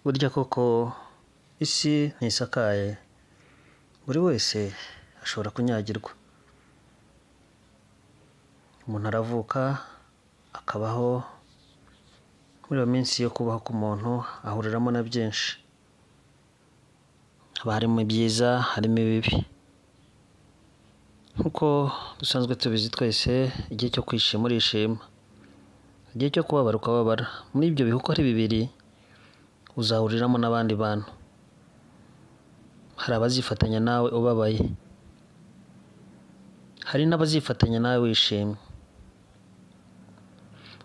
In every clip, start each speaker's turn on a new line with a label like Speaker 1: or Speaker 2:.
Speaker 1: burya koko isi ntisakaye, buri wese ashobora kunyagirwa. Umuntu aravuka akabaho, muri iyo minsi yo kubaho k'umuntu ahuriramo na byinshi, haba harimo ibyiza harimo ibibi. Nk'uko dusanzwe tubizi twese, igihe cyo kwishima urishima, igihe cyo kubabara ukababara. Muri ibyo bihe uko ari bibiri uzahuriramo n'abandi bantu. Hari abazifatanya nawe ubabaye, hari n'abazifatanya nawe wishimye.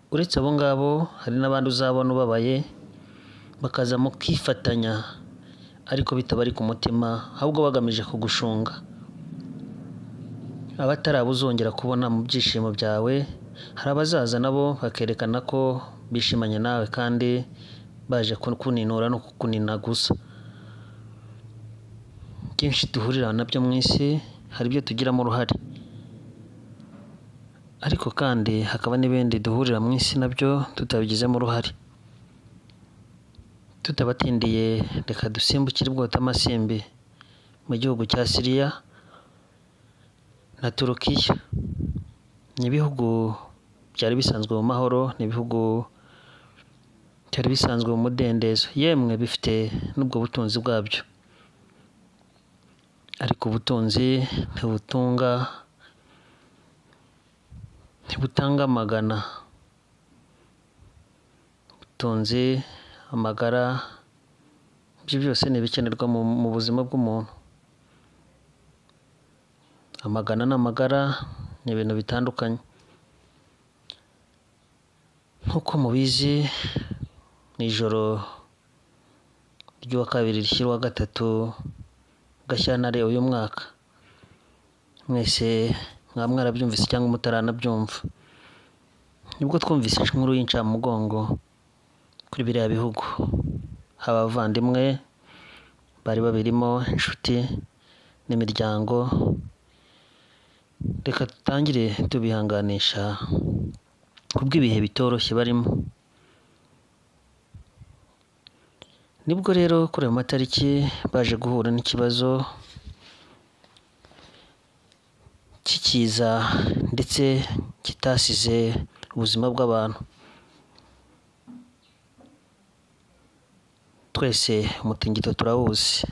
Speaker 1: Uretse abo ngabo hari n'abandi uzabona ubabaye bakaza mu kwifatanya, ariko bitabari ku mutima ahubwo bagamije kugushunga. Abatari abo uzongera kubona mu byishimo byawe, hari abazaza nabo bakerekana ko bishimanye nawe kandi baje kukuninura no kukuninaguza. Byinshi duhurira nabyo mu isi hari ibyo tugiramo uruhare, ariko kandi hakaba n'ibindi duhurira mu isi nabyo tutabigizemo uruhare. Tutabatindiye reka dusimbukire ibwotamasimbi mu gihugu cya Syria na Turukiya. Ni ibihugu byari bisanzwe mu mahoro, ni ibihugu byari bisanzwe mu mudendezo, yemwe bifite n'ubwo butunzi bwabyo. Ariko ubutunzi ntibutanga amagana. Ubutunzi, amagara, ibyo byose ni ibikenerwa mu buzima bw'umuntu. Amagana n'amagara ni ibintu bitandukanye. Nk'uko mubizi, mu ijoro ry'uwa kabiri rishyira uwa gatatu Gashyantare uyu mwaka, mwese mwaba mwarabyumvise cyangwa mutaranabyumva, nibwo twumvise inkuru y'incamugongo kuri biriya bihugu. Haba abavandimwe bari babirimo, inshuti n'imiryango. Reka dutangire tubihanganisha kubw'ibihe bitoroshye barimo. Nibwo rero kuri ayo matariki baje guhura n'ikibazo cy'ikiza ndetse kitasize ubuzima bw'abantu. Twese umutingito turawuzi.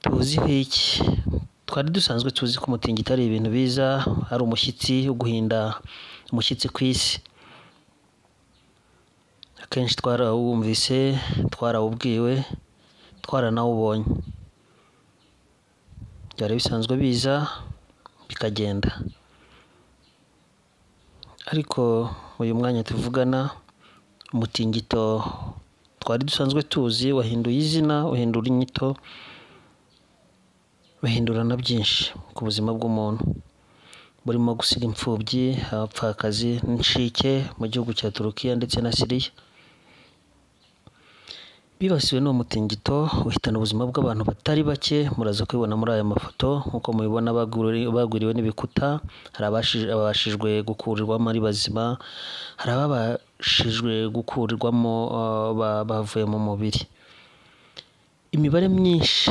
Speaker 1: Tuziho iki? Twari dusanzwe tuzi ko umutingito ari ibintu biza, ari umushyitsi wo guhinda umushyitsi ku isi. Akenshi twarawumvise, twarawubwiwe, twaranawubonye. Byari bisanzwe biza bikagenda. Ariko uyu mwanya tuvugana, umutingito twari dusanzwe tuzi wahinduye izina, uhindura inyito, bahindura na byinshi ku buzima bw'umuntu, burimo gusiga imfubyi, abapfakazi n'inshike mu gihugu cya Turukiya ndetse na Syria. Bibasiwe n'uwo mutingito uhitana ubuzima bw'abantu batari bake. Muraza kubibona muri aya mafoto. Nk'uko mubibona bagwiriwe n'ibikuta, hari ababashijwe gukurirwamo ari bazima, hari ababashijwe gukurirwamo bavuye mu mubiri. Imibare myinshi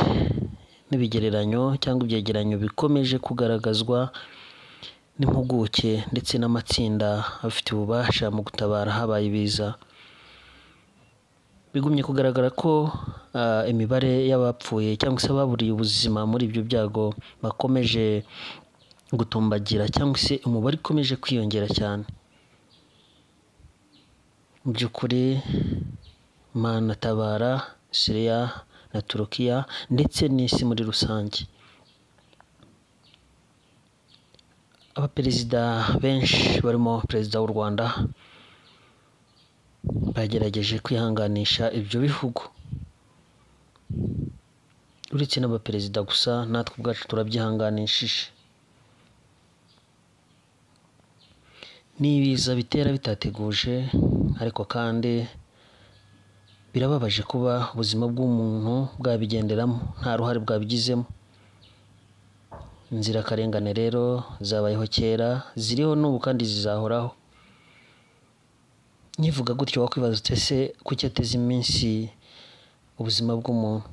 Speaker 1: n'ibigereranyo cyangwa ibyegeranyo bikomeje kugaragazwa n'impuguke ndetse n'amatsinda afite ububasha mu gutabara habaye ibiza. Bigumye kugaragara ko imibare y'abapfuye cyangwa se ababuriye ubuzima muri ibyo byago bakomeje gutumbagira, cyangwa se umubare ukomeje kwiyongera cyane. Mu by'ukuri Imana tabara Syria na Turukiya ndetse n'isi muri rusange. Abaperezida benshi barimo perezida w'u Rwanda bagerageje kwihanganisha ibyo bihugu. Uretse n'abaperezida gusa, natwe ubwacu turabyihanganishije. Ni ibiza bitera bitateguje, ariko kandi birababaje kuba ubuzima bw'umuntu bwabigenderamo, nta ruhare bwabigizemo. Inzirakarengane rero zabayeho kera, ziriho n'ubu kandi zizahoraho. nkivuga gutyo wakwibaza uti ese kuki ateze iminsi ubuzima bw'umuntu?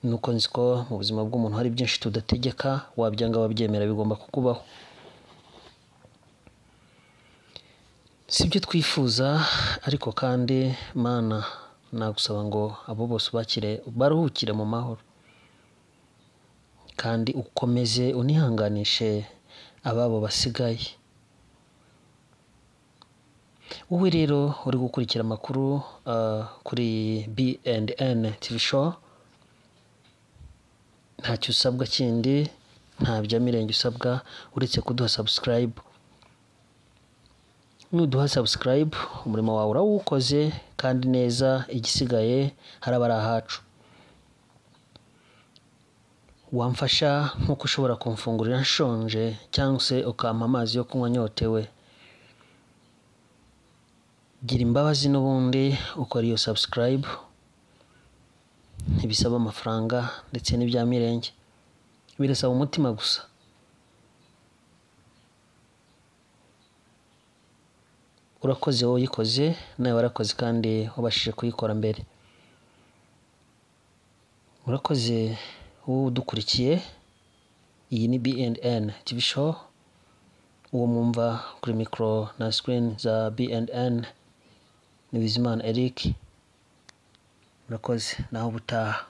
Speaker 1: Nuko nzi ko mu buzima bw'umuntu hari byinshi tudategeka, wabyanga wabyemera bigomba kukubaho. Si byo twifuza, ariko kandi Mana nagusaba ngo abo bose baruhukire mu mahoro, kandi ukomeze unihanganishe ababo basigaye. Wowe rero uri gukurikira amakuru kuri B&N TV show, ntacyo usabwa kindi, nta bya mirenge usabwa uretse kuduha subscribe. Nuduha subscribe umurimo wawe urawukoze kandi neza, igisigaye haraba ari ahacu. Wamfasha nk'uko ushobora kumfungurira nshonje cyangwa se ukampa amazi yo kunywa nyotewe. Gira imbabazi n'ubundi ukora iyo subscribe, ntibisaba amafaranga ndetse n'ibya mirenge, birasaba umutima gusa. Urakoze wowe uyikoze, nawe warakoze kandi wabashije kuyikora mbere. Urakoze wowe udukurikiye. Iyi ni B&N TV show, uwo mwumva kuri micro na screen za B&N ni Bizimana Eric. Urakoze, naho ubutaha.